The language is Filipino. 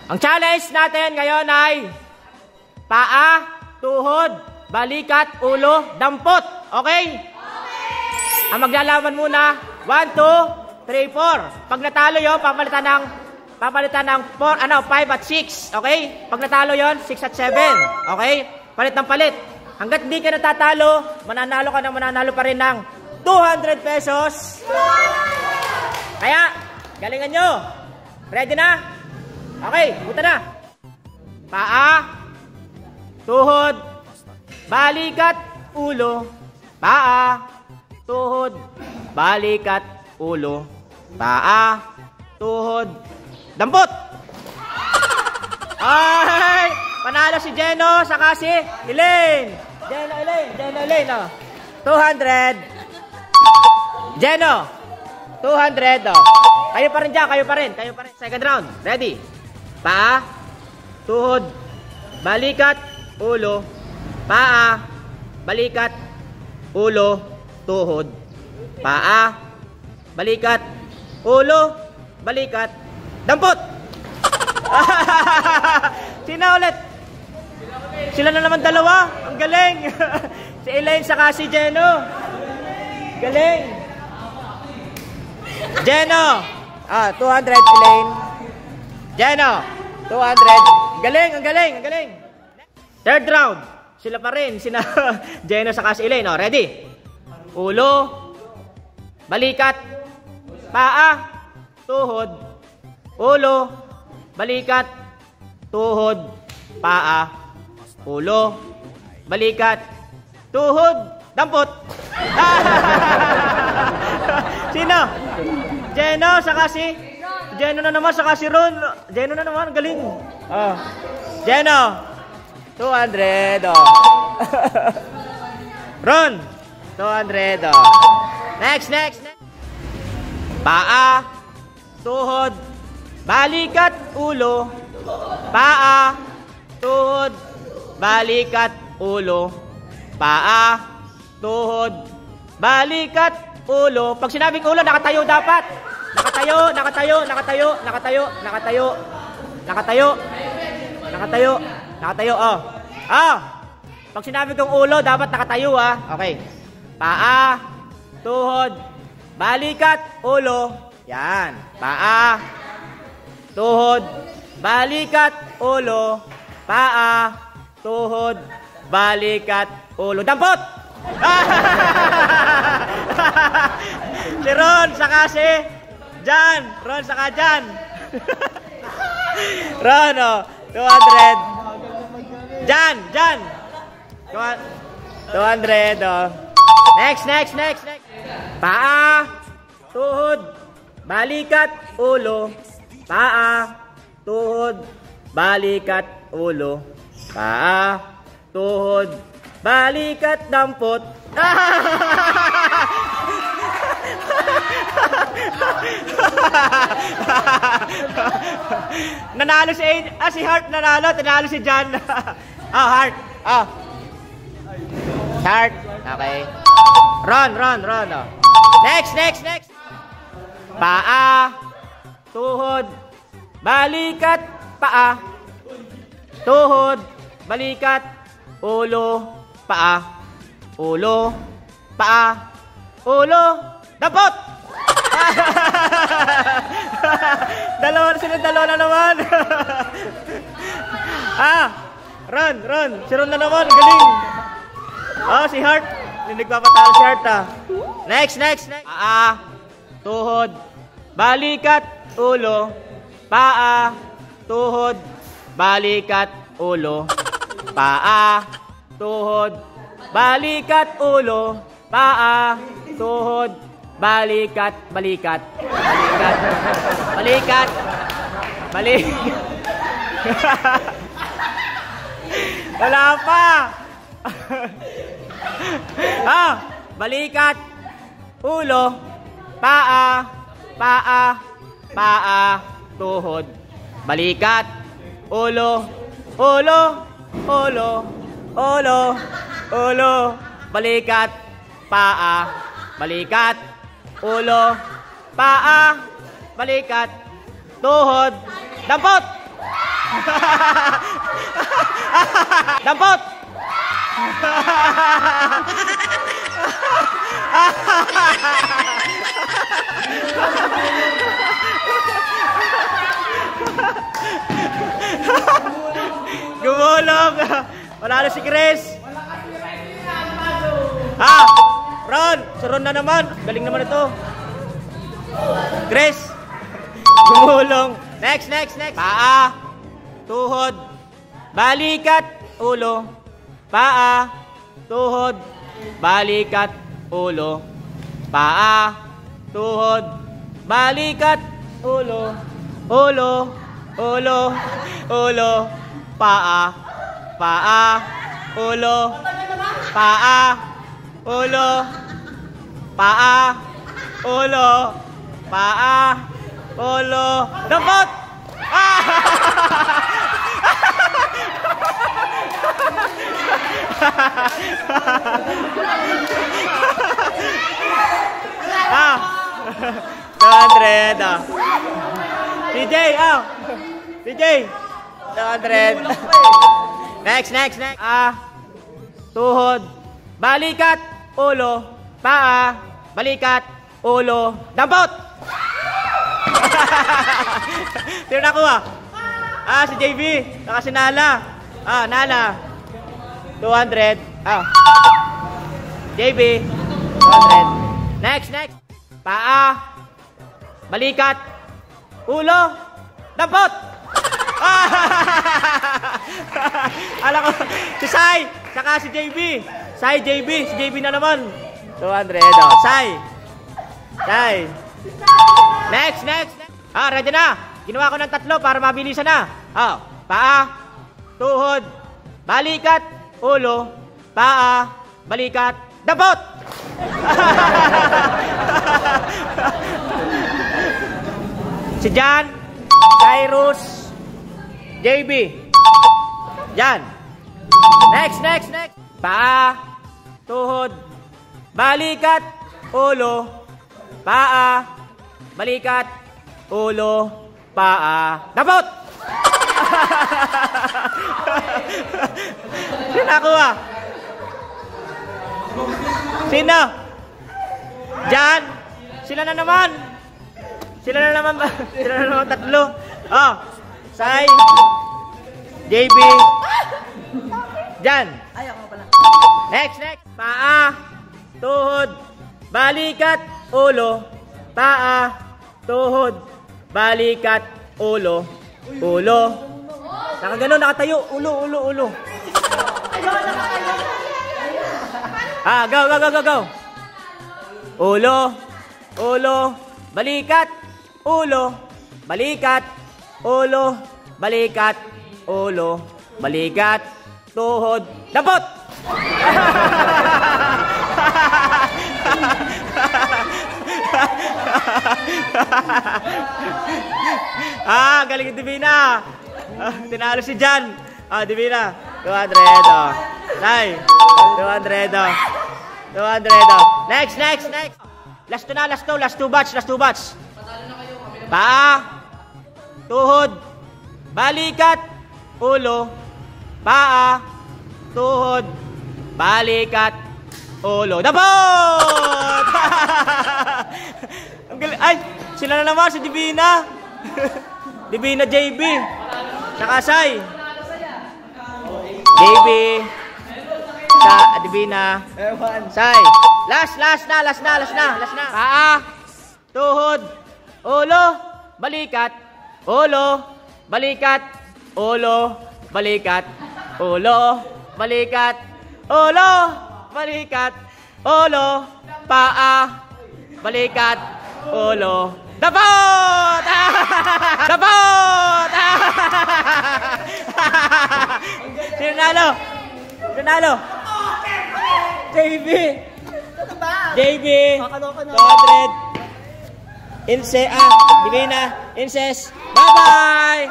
Ang challenge natin ngayon ay paa, tuhod, balikat, ulo, dampot. Okay? Ang maglalaban muna, 1, 2, 3, 4. Pag natalo yun, papalitan ng 5 at 6. Okay? Pag natalo yun, 6 at 7. Okay? Palit ng palit. Hanggat hindi ka natatalo, mananalo ka pa rin ng 200 pesos. Kaya, galingan nyo. Ready na? Okay, punta na. Paa, tuhod, balikat, ulo. Paa, tuhod, balikat, ulo. Paa, tuhod, dampot. Ay! Panalo si Jeno, saka si Elaine. Elaine. Oh. 200. Jeno, 200. Oh. Kayo pa rin dyan, kayo pa rin. Second round. Ready? Paa, tuhod, balikat, ulo. Paa, balikat, ulo, tuhod. Paa, balikat, ulo, balikat, dampot. Sino ulit? Sila na naman dalawa. Ang galing. Si Elaine saka si Jeno. Galing. Jeno. 200 Elaine. Jeno. 200. Galing, ang galing. Third round. Sila pa rin. Sina Jeno saka si Elaine. Ready? Ulo. Balikat. Paa. Tuhod. Ulo. Balikat. Tuhod. Paa. Ulo. Balikat. Tuhod. Dampot. Sino? Jeno saka si Jeno na naman saka si Ron. Jeno na naman, galing. Jeno. 200. Ron. 200. Next. Paa. Tuhod. Balikat. Ulo. Paa. Tuhod. Balikat. Ulo. Paa. Tuhod. Balikat. Ulo. Pag sinabing ulo, nakatayo dapat. Nakatayo. Pag sinabi kong ulo, dapat nakatayo, Okay. Paa, tuhod, balikat, ulo. Yan. Paa, tuhod, balikat, ulo. Paa, tuhod, balikat, ulo. Dampot! Si Ron, saka si Jan. Ron, saka Jan. Ron, 200. Jan. 200, Next. Paa, tuhod, balikat, ulo. Paa, tuhod, balikat, ulo. Paa, tuhod, balikat, dampot. Nanalo si Heart, tinalo si Jan. Heart. Heart. Okay. Ron. Next. Paa, tuhod, balikat, paa. Tuhod, balikat, ulo, paa. Ulo, paa. Ulo, dampot. Dalawa na naman. Ron. Si Ron na naman. Galing. Si Heart. Nagpapatalo si Heart, Next. Paa, tuhod, balikat, ulo. Paa, tuhod, balikat, ulo. Paa, tuhod, balikat, ulo. Paa, tuhod, balikat. Wala pa. Balikat, ulo, paa, tuhod, balikat, ulo, balikat, paa, balikat, ulo, paa, balikat, tuhod, dampot. Dampot! Gumulong! Wala na si Chris! Ha? Ron! Si Ron na naman! Galing naman ito! Chris! Gumulong! Next! Paa! Tuhod! Balikat! Ulo! Paa! Tuhod! Balikat! Ulo! Paa! Tuhod! Balikat! Ulo! Ulo! Paa! Ulo! Paa! Ulo! Paa! Ulo! Paa! Ulo! Dampot! Ah! 200 ah. CJ, CJ! 200. Next. Tuhod. Balikat. Ulo. Paa. Balikat. Ulo. Dampot! Sino nakuha? Si JB. Saka si Nala. Nala. 200. JB. 200. Next. Paa. Balikat. Ulo. Dampot! Alam ko, si Sai, saka si JB. Si JB na naman. 200, Sai. Next. Ready na. Ginawa ko ng 3 para mabilisan na. Paa, tuhod, balikat, ulo, paa, balikat, dampot! Si Jan, Cyrus, JB. Yan. Next. Paa, tuhod, balikat, ulo, paa, balikat, ulo, paa, dampot! Sino nakuha? Sino? Jan? Sila na naman 3. Sai, JB, Jan. Ay, ako pala. Next. Paa, tuhod, balikat, ulo, paa, tuhod, balikat, ulo. Nakaganon, nakatayo. Ulo. Go. Ulo, balikat, ulo, balikat, ulo, balikat, ulo, balikat, tuhod, dampot! Galing yung Divina. Tinalo si Jan. Divina. 200. Nay. 200. 200. Next. Last 2 batch. Paa, tuhod, balikat, ulo, paa, tuhod, balikat, ulo. Dampot! Ay, sila na naman si Divina. Divina JB. Saka Sai. JB. Divina. Sai. Last na. Paa, tuhod, ulo, balikat, ulo, balikat, ulo, balikat, ulo, balikat, ulo, balikat, ulo, paa, balikat, ulo. Dampot! Dampot! Sino nalo? JB. JB. 200. Divina. Inces. Bye-bye.